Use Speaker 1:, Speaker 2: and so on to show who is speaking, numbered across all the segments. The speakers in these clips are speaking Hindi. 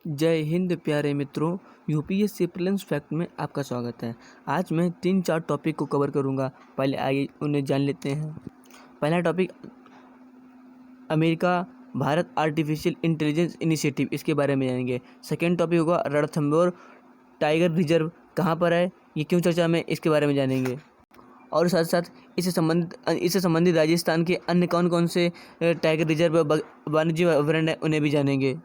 Speaker 1: जय हिंद प्यारे मित्रों। यूपीएससी प्रीलिम्स फैक्ट में आपका स्वागत है। आज मैं 3-4 टॉपिक को कवर करूंगा। पहले आइए उन्हें जान लेते हैं। पहला topic America Bharat artificial intelligence initiative, इसके बारे में जानेंगे। सेकेंड टॉपिक होगा रणथंभौर टाइगर रिजर्व कहाँ पर है, ये क्यों चर्चा में, इसके बारे में जानेंगे। और साथ साथ इससे संबंधित राजस्थान के अन्य कौन कौन से टाइगर रिजर्व वाणिज्य अभयारण्य उन्हें भी जानेंगे।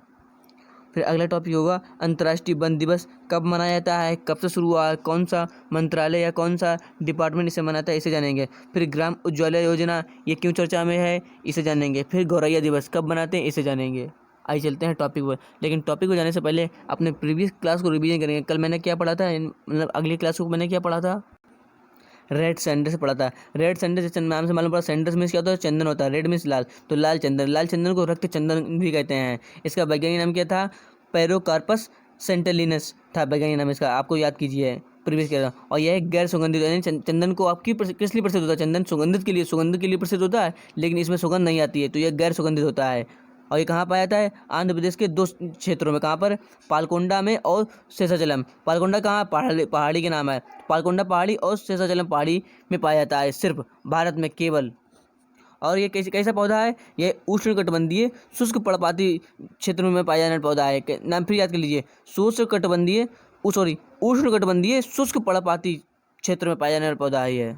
Speaker 1: फिर अगला टॉपिक होगा अंतर्राष्ट्रीय वन दिवस कब मनाया जाता है, कब से शुरू हुआ, कौन सा मंत्रालय या कौन सा डिपार्टमेंट इसे मनाता है, इसे जानेंगे। फिर ग्राम उज्ज्वला योजना ये क्यों चर्चा में है, इसे जानेंगे। फिर गौरैया दिवस कब मनाते हैं, इसे जानेंगे। आइए चलते हैं टॉपिक पर। लेकिन टॉपिक को जाने से पहले अपने प्रीवियस क्लास को रिवीजन करेंगे। कल मैंने क्या पढ़ा था, मतलब अगली क्लास को मैंने क्या पढ़ा था, रेड सैंडर्स पढ़ा था। रेड सैंडर्स नाम से मालूम पड़ा, सैंडर्स मीन्स क्या होता है, चंदन होता है। रेड मीन्स लाल, तो लाल चंदन, लाल चंदन को रक्त चंदन भी कहते हैं। इसका वैज्ञानिक नाम क्या था, पैरोकार्पस सेंटेलिनस था वैज्ञानिक नाम इसका, आपको याद कीजिए प्रीवियस किया था। और यह गैर सुगंधित, यानी चंदन को आपकी किस लिए प्रसिद्ध होता है, चंदन सुगंध के लिए प्रसिद्ध होता है, लेकिन इसमें सुगंध नहीं आती है, तो यह गैर सुगंधित होता है। और ये कहाँ पाया जाता है, आंध्र प्रदेश के 2 क्षेत्रों में। कहाँ पर, पालकोंडा में और शेषाचलम। पालकोंडा कहाँ, पहाड़ी के नाम है। पालकोंडा पहाड़ी और शेषाचलम पहाड़ी में पाया जाता है, सिर्फ भारत में केवल। और ये कैसा पौधा है, यह उष्णकटिबंधीय शुष्क पर्णपाती क्षेत्र में पाया जाने वाला पौधा है। नाम फिर याद कर लीजिए, उष्णकटिबंधीय शुष्क पर्णपाती क्षेत्र में पाया जाने वाला पौधा है यह।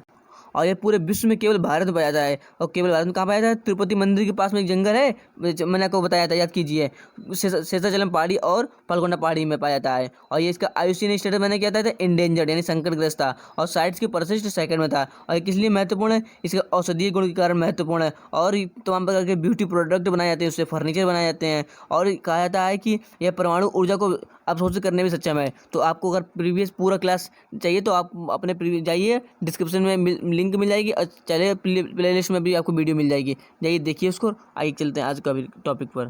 Speaker 1: और ये पूरे विश्व में केवल भारत में पाया जाता है। और केवल भारत में कहाँ पाया जाता है, तिरुपति मंदिर के पास में एक जंगल है, मैंने आपको बताया था, याद कीजिए, शेषाचलम पहाड़ी और पालकोंडा पहाड़ी में पाया जाता है। और ये इसका IUCN स्टेटस मैंने क्या था, इंडेंजर्ड यानी संकटग्रस्त था। और साइट्स की परसिस्ट सेकंड में था। और ये किस लिए महत्वपूर्ण है, इसके औषधीय गुण के कारण महत्वपूर्ण है। और तमाम प्रकार के ब्यूटी प्रोडक्ट बनाए जाते हैं, उससे फर्नीचर बनाए जाते हैं। और कहा जाता है कि यह परमाणु ऊर्जा को अवशोषित करने में सक्षम है। तो आपको अगर प्रीवियस पूरा क्लास चाहिए तो आप अपने प्रीवियस जाइए, डिस्क्रिप्शन में लिंक मिल जाएगी, और चलिए प्लेलिस्ट में भी आपको वीडियो मिल जाएगी, जाइए देखिए उसको। आइए चलते हैं आज का टॉपिक पर।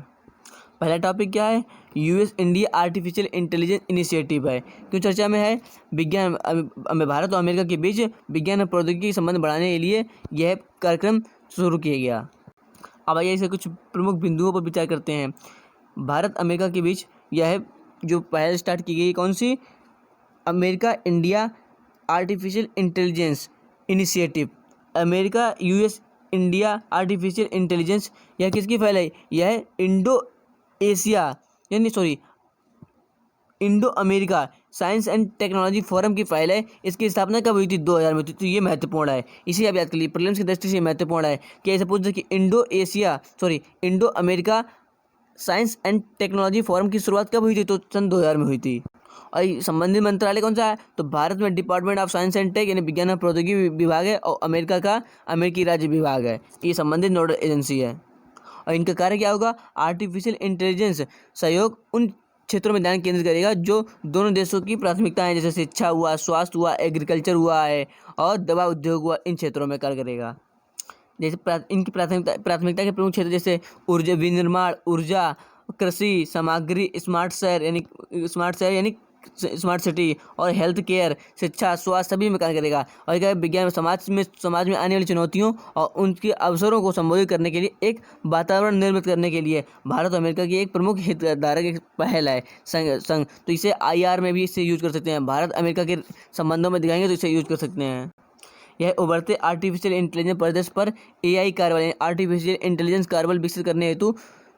Speaker 1: पहला टॉपिक क्या है, US India artificial intelligence initiative है। क्यों चर्चा में है, विज्ञान भारत और अमेरिका के बीच विज्ञान और प्रौद्योगिकी संबंध बढ़ाने के लिए यह कार्यक्रम शुरू किया गया। अब आइए इसे कुछ प्रमुख बिंदुओं पर विचार करते हैं। भारत अमेरिका के बीच यह जो पहले स्टार्ट की गई, कौन सी, America India artificial intelligence initiative. America US India artificial intelligence, यह किसकी पहल है, यह Indo American science and technology forum की फाइल है। इसकी स्थापना कब हुई थी, 2000 में हुई थी। तो ये महत्वपूर्ण है, इसे आप याद कर लीजिए, प्रीलिम्स की दृष्टि से महत्वपूर्ण है कि ऐसे पूछ कि Indo American science and technology forum की शुरुआत कब हुई थी, तो सन 2000 में हुई थी। और संबंधित मंत्रालय कौन सा है, तो भारत में department of science and tech यानी विज्ञान और प्रौद्योगिकी विभाग है, और अमेरिका का अमेरिकी राज्य विभाग है। ये संबंधित नोडल एजेंसी है। और इनका कार्य क्या होगा, आर्टिफिशियल इंटेलिजेंस सहयोग उन क्षेत्रों में ध्यान केंद्रित करेगा जो दोनों देशों की प्राथमिकताएं, जैसे शिक्षा हुआ, स्वास्थ्य हुआ, एग्रीकल्चर हुआ है, और दवा उद्योग हुआ, इन क्षेत्रों में कार्य करेगा। जैसे इनकी प्राथमिकता के प्रमुख क्षेत्र जैसे ऊर्जा विनिर्माण, ऊर्जा, कृषि सामग्री, स्मार्ट शहर यानी स्मार्ट सिटी, और हेल्थ केयर, शिक्षा, स्वास्थ्य, सभी में कार्य करेगा। और क्या, विज्ञान समाज में आने वाली चुनौतियों और उनके अवसरों को संबोधित करने के लिए एक वातावरण निर्मित करने के लिए भारत और अमेरिका की एक प्रमुख हितधारक एक पहल है संघ। तो इसे IR में भी इसे यूज कर सकते हैं, भारत अमेरिका के संबंधों में दिखाएंगे तो इसे यूज कर सकते हैं। यह उभरते आर्टिफिशियल इंटेलिजेंस परिदृश्य पर AI कार्यबल, आर्टिफिशियल इंटेलिजेंस कार्यबल विकसित करने हेतु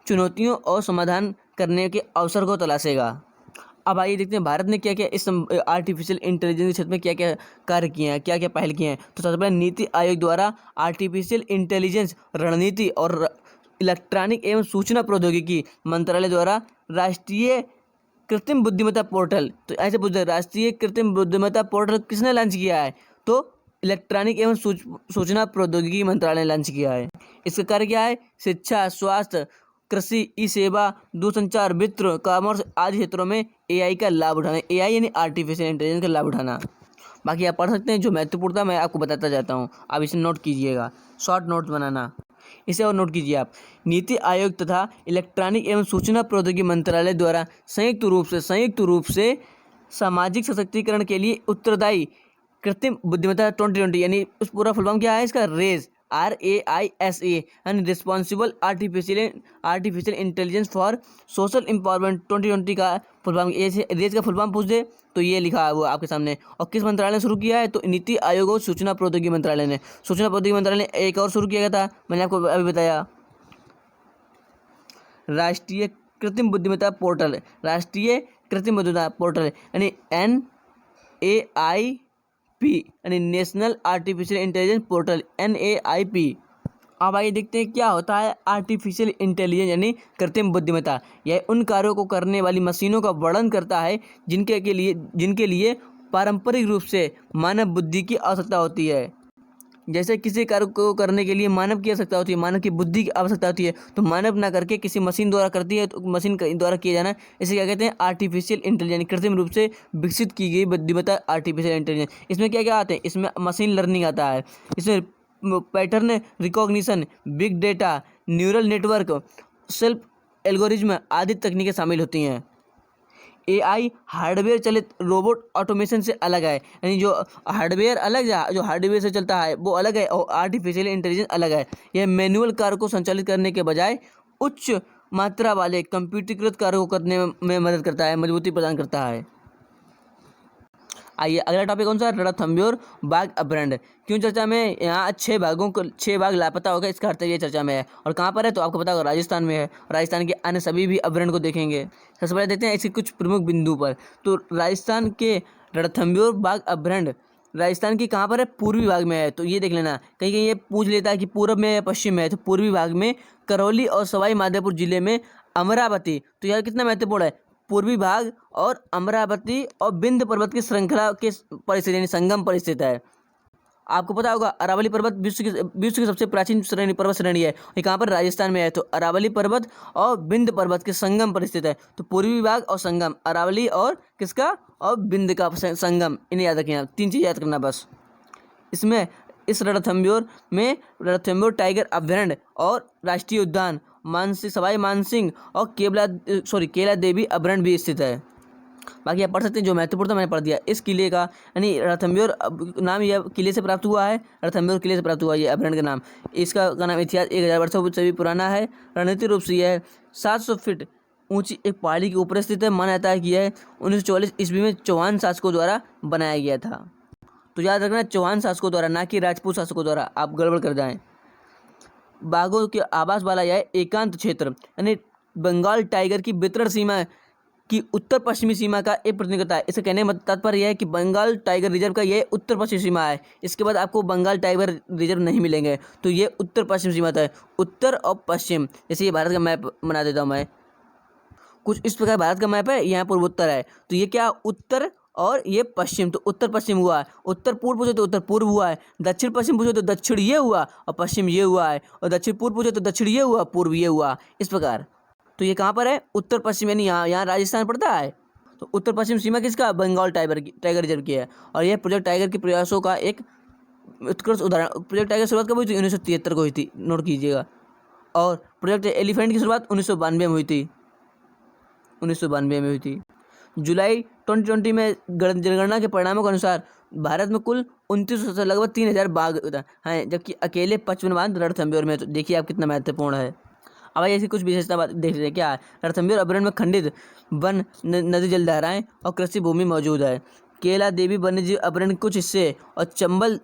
Speaker 1: चुनौतियों और समाधान करने के अवसर को तलाशेगा। अब आइए देखते हैं भारत ने क्या क्या इस आर्टिफिशियल इंटेलिजेंस क्षेत्र में क्या क्या कार्य किए हैं, क्या क्या पहल किए हैं। तो सबसे पहले नीति आयोग द्वारा आर्टिफिशियल इंटेलिजेंस रणनीति और इलेक्ट्रॉनिक एवं सूचना प्रौद्योगिकी मंत्रालय द्वारा राष्ट्रीय कृत्रिम बुद्धिमत्ता पोर्टल, तो ऐसे पूछते हैं, राष्ट्रीय कृत्रिम बुद्धिमत्ता पोर्टल किसने लॉन्च किया है, तो इलेक्ट्रॉनिक एवं सूचना प्रौद्योगिकी मंत्रालय ने लॉन्च किया है। इसका कार्य क्या है, शिक्षा, स्वास्थ्य, कृषि, ई सेवा, दूरसंचार, वित्त, कॉमर्स आदि क्षेत्रों में AI का लाभ उठाना। AI यानी आर्टिफिशियल इंटेलिजेंस का लाभ उठाना। बाकी आप पढ़ सकते हैं, जो महत्वपूर्ण था मैं आपको बताता जाता हूँ, आप इसे नोट कीजिएगा, शॉर्ट नोट्स बनाना, इसे और नोट कीजिए आप। नीति आयोग तथा इलेक्ट्रॉनिक एवं सूचना प्रौद्योगिकी मंत्रालय द्वारा संयुक्त रूप से सामाजिक सशक्तिकरण के लिए उत्तरदायी कृत्रिम बुद्धिमत्ता 2020 यानी उस पूरा फुल फॉर्म क्या है इसका, रेज RAISA यानी responsible artificial intelligence for social empowerment 2020 का फुल फॉर्म, रेज का फुल फॉर्म पूछ दे तो ये लिखा है वो आपके सामने। और किस मंत्रालय ने शुरू किया है, तो नीति आयोग और सूचना प्रौद्योगिकी मंत्रालय ने। सूचना प्रौद्योगिकी मंत्रालय ने एक और शुरू किया गया था, मैंने आपको अभी बताया, राष्ट्रीय कृत्रिम बुद्धिमत्ता पोर्टल, राष्ट्रीय कृत्रिम बुद्धिमत्ता पोर्टल यानी NAIP यानी national artificial intelligence portal NAIP। अब आइए देखते हैं क्या होता है आर्टिफिशियल इंटेलिजेंस यानी कृत्रिम बुद्धिमत्ता। यह उन कार्यों को करने वाली मशीनों का वर्णन करता है जिनके लिए पारंपरिक रूप से मानव बुद्धि की आवश्यकता होती है। जैसे किसी कार्य को करने के लिए मानव की आवश्यकता होती है, मानव की बुद्धि की आवश्यकता होती है, तो मानव ना करके किसी मशीन द्वारा करती है, तो मशीन द्वारा किया जाना, इसे क्या कहते हैं, आर्टिफिशियल इंटेलिजेंस, कृत्रिम रूप से विकसित की गई बुद्धिमत्ता आर्टिफिशियल इंटेलिजेंस। इसमें क्या क्या आते हैं, इसमें मशीन लर्निंग आता है, इसमें pattern recognition, big data, neural network, self algorithm आदि तकनीकें शामिल होती हैं। AI हार्डवेयर चलित रोबोट ऑटोमेशन से अलग है, यानी जो हार्डवेयर अलग है, जो हार्डवेयर से चलता है वो अलग है, और आर्टिफिशियल इंटेलिजेंस अलग है। यह मैनुअल कार्य को संचालित करने के बजाय उच्च मात्रा वाले कंप्यूटरीकृत कार्य को करने में मदद करता है, मजबूती प्रदान करता है। आइए अगला टॉपिक कौन सा है, रणथंभौर बाघ अभयारण्य। क्यों चर्चा में, यहाँ 6 बाघ लापता हो गए, इसका अर्थ ये चर्चा में है। और कहाँ पर है, तो आपको पता होगा राजस्थान में है। राजस्थान के अन्य सभी भी अभयारण्य को देखेंगे। सबसे पहले देखते हैं इसके कुछ प्रमुख बिंदु पर। तो राजस्थान के रणथंभौर बाघ अभयारण्य राजस्थान की कहाँ पर है, पूर्वी भाग में है। तो ये देख लेना, कहीं कहीं ये पूछ लेता है कि पूर्व में या पश्चिम में है, तो पूर्वी भाग में करौली और सवाई माधोपुर जिले में अमरावती। तो यार कितना महत्वपूर्ण है, पूर्वी भाग और अमरावती और विंध्य पर्वत की श्रृंखला के परिस्थिति यानी संगम परिस्थित है। आपको पता होगा अरावली पर्वत विश्व की सबसे प्राचीन पर्वत श्रेणी है, ये कहाँ पर, राजस्थान में है। तो अरावली पर्वत और विंध्य पर्वत के संगम पर स्थित है। तो पूर्वी भाग और संगम, अरावली और किसका, और विंध्य का संगम, इन्हें याद रखना, 3 चीज़ याद करना बस। इसमें इस रणथंभौर में रणथंभौर टाइगर अभयारण्य और राष्ट्रीय उद्यान, सवाई मानसिंह और केला देवी अभयारण्य भी स्थित है। बाकी आप पढ़ सकते हैं, जो महत्वपूर्ण था मैंने पढ़ दिया। इस किले का यानी रणथंभौर नाम यह किले से प्राप्त हुआ है, रणथंभौर किले से प्राप्त हुआ है ये अभयारण्य का नाम। इसका नाम इतिहास 1000 वर्षों से भी पुराना है। रणनीतिक रूप से यह 700 फीट ऊंची एक पहाड़ी के ऊपर स्थित है। माना जाता है कि यह 1944 ईस्वी में चौहान शासकों द्वारा बनाया गया था। तो याद रखना, चौहान शासकों द्वारा, ना कि राजपूत शासकों द्वारा, आप गड़बड़ कर जाएं। बाघों के आवास वाला यह एकांत क्षेत्र यानी बंगाल टाइगर की वितरण सीमा की उत्तर पश्चिमी सीमा का एक प्रतिनिधित्व है। इसे कहने का तात्पर्य यह है कि बंगाल टाइगर रिजर्व का यह उत्तर पश्चिमी सीमा है। इसके बाद आपको बंगाल टाइगर रिजर्व नहीं मिलेंगे, तो ये उत्तर पश्चिम सीमा है, उत्तर और पश्चिम। जैसे ये भारत का मैप बना देता हूँ मैं, कुछ इस प्रकार भारत का मैप है, यहाँ पूर्वोत्तर है, तो ये क्या, उत्तर और ये पश्चिम, तो उत्तर पश्चिम हुआ है। उत्तर पूर्व पूछे तो उत्तर पूर्व हुआ है, दक्षिण पश्चिम पूछे तो दक्षिण ये हुआ, और पश्चिम ये हुआ है, और दक्षिण पूर्व पूछे तो दक्षिण ये हुआ, पूर्व ये हुआ, इस प्रकार। तो ये कहाँ पर है, उत्तर पश्चिम, यानी यहाँ राजस्थान पड़ता है। तो उत्तर पश्चिम सीमा किसका, बंगाल टाइगर रिजर्व की है। और यह प्रोजेक्ट टाइगर के प्रयासों का एक उत्कृष्ट उदाहरण। प्रोजेक्ट टाइगर की शुरुआत कब हुई थी, 1973 को हुई थी, नोट कीजिएगा। और प्रोजेक्ट एलिफेंट की शुरुआत 1992 में हुई थी, 1992 में हुई थी। जुलाई 2020 में जनगणना के परिणामों के अनुसार भारत में कुल 29 से लगभग 3000 बाघ हैं, जबकि अकेले 55 बाघ रणथंभौर में। तो देखिए आप कितना महत्वपूर्ण है। अब ऐसी कुछ विशेषता देख रहे हैं क्या है। रणथंभौर अभयारण्य में खंडित वन, नदी जलधाराएं और कृषि भूमि मौजूद है। केला देवी वन्यजीव अभयारण्य कुछ हिस्से और चंबल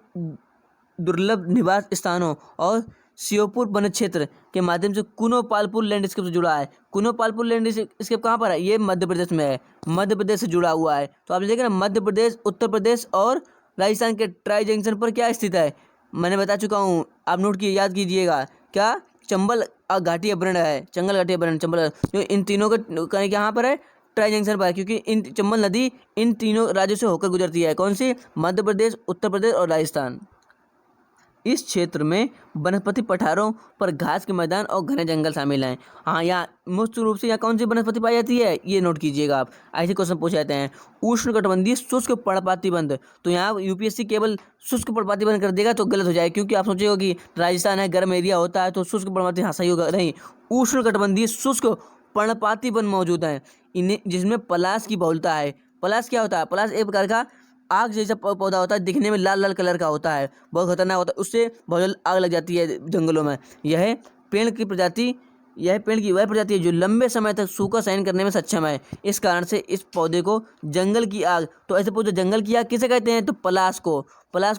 Speaker 1: दुर्लभ निवास स्थानों और श्योपुर वन क्षेत्र के माध्यम से कुनोपालपुर लैंडस्केप से जुड़ा है। कुनोपालपुर लैंडस्केप कहाँ पर है, ये मध्य प्रदेश में है, मध्य प्रदेश से जुड़ा हुआ है। तो आप देखें ना, मध्य प्रदेश, उत्तर प्रदेश और राजस्थान के ट्राई जंक्शन पर क्या स्थित है, मैंने बता चुका हूँ, आप नोट की याद कीजिएगा। क्या, चंबल घाटी अभयारण्य है, चंबल घाटी अभयारण्य, चंबल, जो इन तीनों का यहाँ पर है, ट्राई जंक्शन पर है, क्योंकि इन चंबल नदी इन तीनों राज्यों से होकर गुजरती है। कौन सी, मध्य प्रदेश, उत्तर प्रदेश और राजस्थान। इस क्षेत्र में वनस्पति पठारों पर घास के मैदान और घने जंगल शामिल हैं। हाँ, यहाँ मुख्य रूप से यहाँ कौन सी वनस्पति पाई जाती है, ये नोट कीजिएगा आप, ऐसे क्वेश्चन पूछे जाते हैं। उष्णकटिबंधीय शुष्क पर्णपाती वन, तो यहाँ यूपीएससी केवल शुष्क पर्णपाती वन कर देगा तो गलत हो जाए, क्योंकि आप सोचेगा कि राजस्थान है, गर्म एरिया होता है, तो शुष्क पर्णपाती, हाँ सही होगा, नहीं, उष्णकटिबंधीय शुष्क पर्णपाती वन मौजूद हैं, इन्हें जिसमें पलाश की बहुलता है। पलाश क्या होता है, पलाश एक प्रकार का आग जैसा पौधा होता है, दिखने में लाल लाल कलर का होता है, बहुत खतरनाक होता है, उससे बहुत जल्द आग लग जाती है जंगलों में। यह पेड़ की प्रजाति यह पेड़ की वह प्रजाति है जो लंबे समय तक सूखा सहन करने में सक्षम है। इस कारण से इस पौधे को जंगल की आग, तो ऐसे पूछो जंगल की आग किसे कहते हैं, तो पलाश को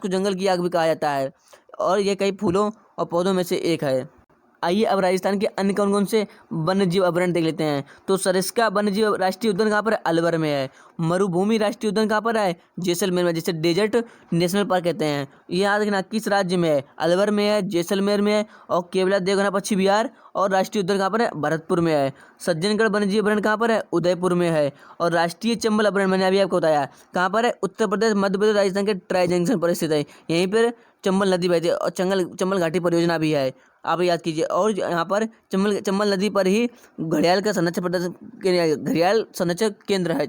Speaker 1: जंगल की आग भी कहा जाता है। और यह कई फूलों और पौधों में से एक है। आइए अब राजस्थान के अन्य कौन कौन से वन्यजीव अभयारण्य देख लेते हैं। तो सरिस्का वन्यजीव राष्ट्रीय उद्यान कहाँ पर है, अलवर में है। मरुभूमि राष्ट्रीय उद्यान कहाँ पर है, जैसलमेर में, जिसे डेजर्ट नेशनल पार्क कहते हैं। ये याद रखना किस राज्य में है, अलवर में है, जैसलमेर में है और केवला देवघर पश्चिम बिहार। और राष्ट्रीय उद्यान कहाँ पर है, भरतपुर में है। सज्जनगढ़ वन्यजीव अभयारण्य कहाँ पर है, उदयपुर में है। और राष्ट्रीय चंबल अभयारण्य मैंने अभी आपको बताया कहाँ पर है, उत्तर प्रदेश, मध्य प्रदेश, राजस्थान के ट्राई जंक्शन पर स्थित है। यहीं पर चंबल नदी बहती है और चंबल घाटी परियोजना भी है, आप याद कीजिए। और यहाँ पर चंबल नदी पर ही घड़ियाल का घड़ियाल संरक्षण केंद्र है,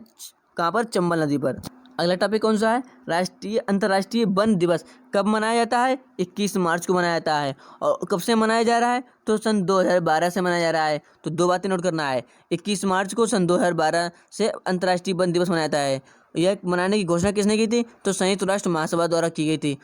Speaker 1: कहाँ पर, चंबल नदी पर। अगला टॉपिक कौन सा है, अंतर्राष्ट्रीय वन दिवस कब मनाया जाता है, 21 मार्च को मनाया जाता है। और कब से मनाया जा रहा है, तो सन 2012 से मनाया जा रहा है। तो दो बातें नोट करना है, 21 मार्च को सन 2012 से अंतर्राष्ट्रीय वन दिवस मनाया जाता है। यह मनाने की घोषणा किसने की थी, तो संयुक्त राष्ट्र महासभा द्वारा की गई थी।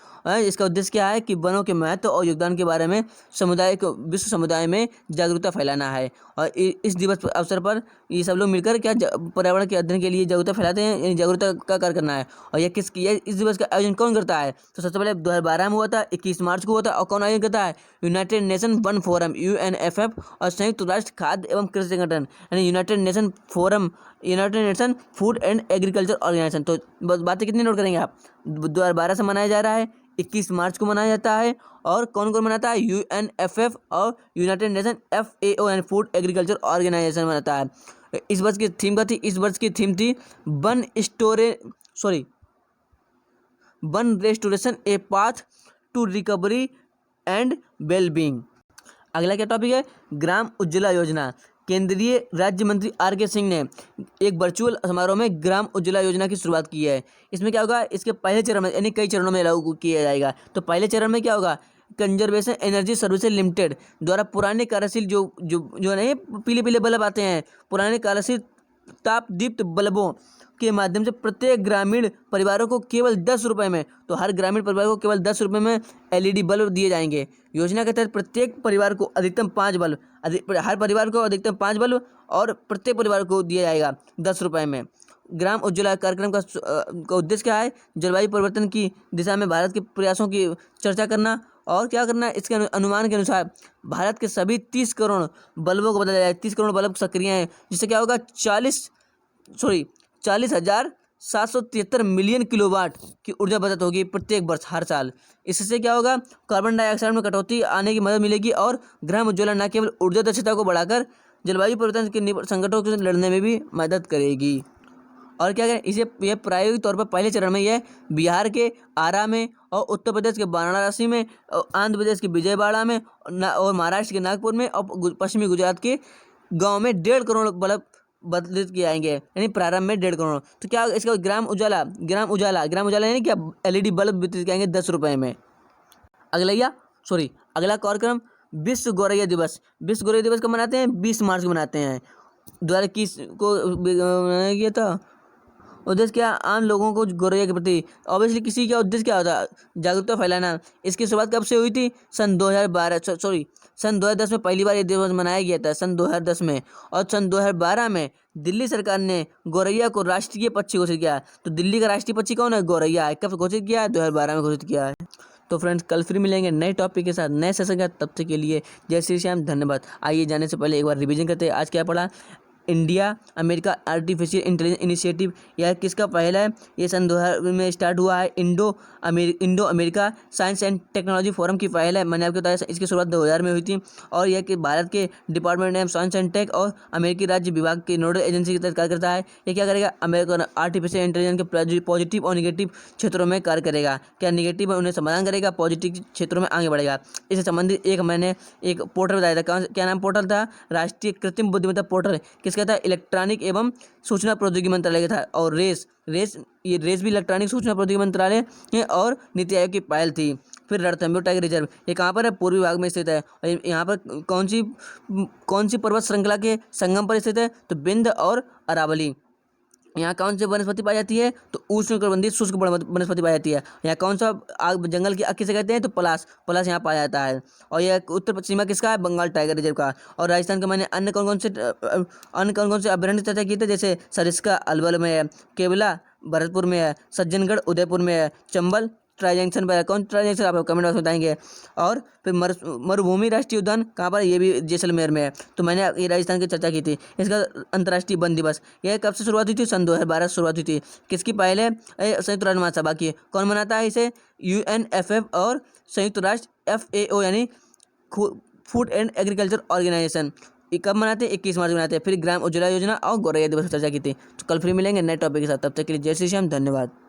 Speaker 1: इसका उद्देश्य क्या है कि वनों के महत्व और योगदान के बारे में विश्व समुदाय में जागरूकता फैलाना है। और इस दिवस अवसर पर ये सब लोग मिलकर क्या पर्यावरण के अध्ययन के लिए जागरूकता फैलाते हैं, यानी जागरूकता का कार्य करना है। और इस दिवस का आयोजन कौन करता है, तो सबसे पहले 2012 में हुआ था, 21 मार्च को हुआ था। और कौन आयोजन करता है, यूनाइटेड नेशन वन फोरम UNFF और संयुक्त राष्ट्र खाद्य एवं कृषि संगठन यानी United Nation food and agriculture organisation. तो बातें कितनी नोट करेंगे आप, 2012 से मनाया जा रहा है, 21 मार्च को मनाया जाता है। और कौन कौन मनाता है, UNFF और यूनाइटेड नेशन FAO यानी फूड एग्रीकल्चर ऑर्गेनाइजेशन मनाता है। इस वर्ष की थीम थी वन restoration a path to recovery and wellbeing. अगला क्या टॉपिक है, ग्राम उज्ज्वला योजना। केंद्रीय राज्य मंत्री R.K. सिंह ने एक वर्चुअल समारोह में ग्राम उज्ज्वला योजना की शुरुआत की है। इसमें क्या होगा, इसके पहले चरण में, यानी कई चरणों में लागू किया जाएगा। तो पहले चरण में क्या होगा, कंजर्वेशन एनर्जी सर्विसेज लिमिटेड द्वारा पुराने कार्यशील जो नहीं पीले पीले बल्ब आते हैं, पुराने कार्यशील ताप दीप्त बल्बों के माध्यम से प्रत्येक ग्रामीण परिवारों को केवल 10 रुपये में, तो हर ग्रामीण परिवार को केवल 10 रुपये में LED बल्ब दिए जाएंगे। योजना के तहत प्रत्येक परिवार को अधिकतम 5 बल्ब, हर परिवार को अधिकतम 5 बल्ब और प्रत्येक परिवार को दिया जाएगा 10 रुपये में। ग्राम उज्ज्वला कार्यक्रम का उद्देश्य क्या है, जलवायु परिवर्तन की दिशा में भारत के प्रयासों की चर्चा करना। और क्या करना है, इसके अनुमान के अनुसार भारत के सभी 30 करोड़ बल्बों को बदला जाए, 30 करोड़ बल्ब सक्रिय हैं, जिससे क्या होगा, 40,773 मिलियन किलोवाट की ऊर्जा बचत होगी प्रत्येक वर्ष, हर साल। इससे क्या होगा, कार्बन डाइऑक्साइड में कटौती आने की मदद मिलेगी। और ग्राम उज्ज्वला न केवल ऊर्जा दक्षता को बढ़ाकर जलवायु परिवर्तन के संकटों से लड़ने में भी मदद करेगी। और क्या करें, यह प्रायोगिक तौर पर पहले चरण में यह बिहार के आरा में और उत्तर प्रदेश के वाराणसी में और आंध्र प्रदेश के विजयवाड़ा में और महाराष्ट्र के नागपुर में और पश्चिमी गुजरात के गांव में 1.5 करोड़ बल्ब बदलित किए जाएंगे, यानी प्रारंभ में 1.5 करोड़। तो क्या इसका ग्राम उजाला यानी क्या LED बल्ब वितरित किए 10 रुपये में। अगला कार्यक्रम विश्व गौरैया दिवस कब मनाते हैं, 20 मार्च को मनाते हैं। 2021 को किया था। उद्देश्य क्या, आम लोगों को गौरैया के प्रति, ऑब्वियसली किसी का उद्देश्य क्या होता है, जागरूकता फैलाना। इसकी शुरुआत कब से हुई थी, सन 2010 में पहली बार ये दिवस मनाया गया था, सन 2010 में। और सन 2012 में दिल्ली सरकार ने गौरैया को राष्ट्रीय पक्षी घोषित किया। तो दिल्ली का राष्ट्रीय पक्षी कौन है, गौरैया है। कब घोषित किया है, 2012 में घोषित किया है। तो फ्रेंड्स, कल फिर मिलेंगे नए टॉपिक के साथ, नए सेशन का। तब तक के लिए जय श्री श्याम, धन्यवाद। आइए जाने से पहले एक बार रिवीजन करते हैं। आज क्या पढ़ा, India America artificial intelligence initiative, यह किसका पहला है, ये सन 2000 में स्टार्ट हुआ है। Indo American science and technology forum की पहल है, मैंने आपको बताया इसकी शुरुआत 2000 में हुई थी। और यह कि भारत के department of science and tech और अमेरिकी राज्य विभाग की नोडल एजेंसी के तहत कार्य करता है। ये क्या करेगा, अमेरिकन आर्टिफिशियल इंटेलिजेंस के पॉजिटिव और निगेटिव क्षेत्रों में कार्य करेगा। क्या निगेटिव है उन्हें समाधान करेगा, पॉजिटिव क्षेत्रों में आगे बढ़ेगा। इससे संबंधित मैंने एक पोर्टल बताया था, क्या नाम पोर्टल था, राष्ट्रीय कृत्रिम बुद्धिमत्ता पोर्टल। किसका था, इलेक्ट्रॉनिक एवं सूचना प्रौद्योगिकी मंत्रालय का था। और रेस भी इलेक्ट्रॉनिक सूचना प्रौद्योगिकी मंत्रालय है और नीति आयोग की पहल थी। फिर रणथंभौर टाइगर रिजर्व, ये कहाँ पर है, पूर्वी भाग में स्थित है। और यहाँ पर कौन सी पर्वत श्रृंखला के संगम पर स्थित है, तो विंध्य और अरावली। यहाँ कौन सी वनस्पति पाई जाती है? तो उष्णकटिबंधीय शुष्क वनस्पति पाई जाती है। यहाँ कौन सा आग जंगल की आग किसे कहते हैं? तो पलाश, पलाश यहाँ पाया जाता है। और यह उत्तर पश्चिमा किसका है? बंगाल टाइगर रिजर्व का। और राजस्थान के मैंने अन्य कौन कौन से अभ्यारण्य की चर्चा की थी? जैसे सरिस्का अलवर में है, केवला भरतपुर में है, सज्जनगढ़ उदयपुर में है, चंबल ट्राई जंक्शन पर है। कौन ट्राई जंक्शन? आप कमेंट बॉक्स में बताएंगे। और फिर मरुभूमि राष्ट्रीय उद्यान कहाँ पर है? ये भी जैसलमेर में है। तो मैंने ये राजस्थान की चर्चा की थी। इसका अंतर्राष्ट्रीय वन दिवस यह कब से शुरुआत हुई थी? सन 2012 से शुरुआत हुई थी। किसकी पहल है? संयुक्त राष्ट्र महासभा की। कौन मनाता है इसे? UNFF और संयुक्त राष्ट्र FAO यानी फूड एंड एग्रीकल्चर ऑर्गेनाइजेशन। ये कब मनाते हैं? 21 मार्च को मनाते हैं। फिर ग्राम उज्ज्वला योजना और गौरैया दिवस पर चर्चा की थी। तो कल फिर मिलेंगे नए टॉपिक के साथ। तब तक के लिए जय श्री श्याम, धन्यवाद।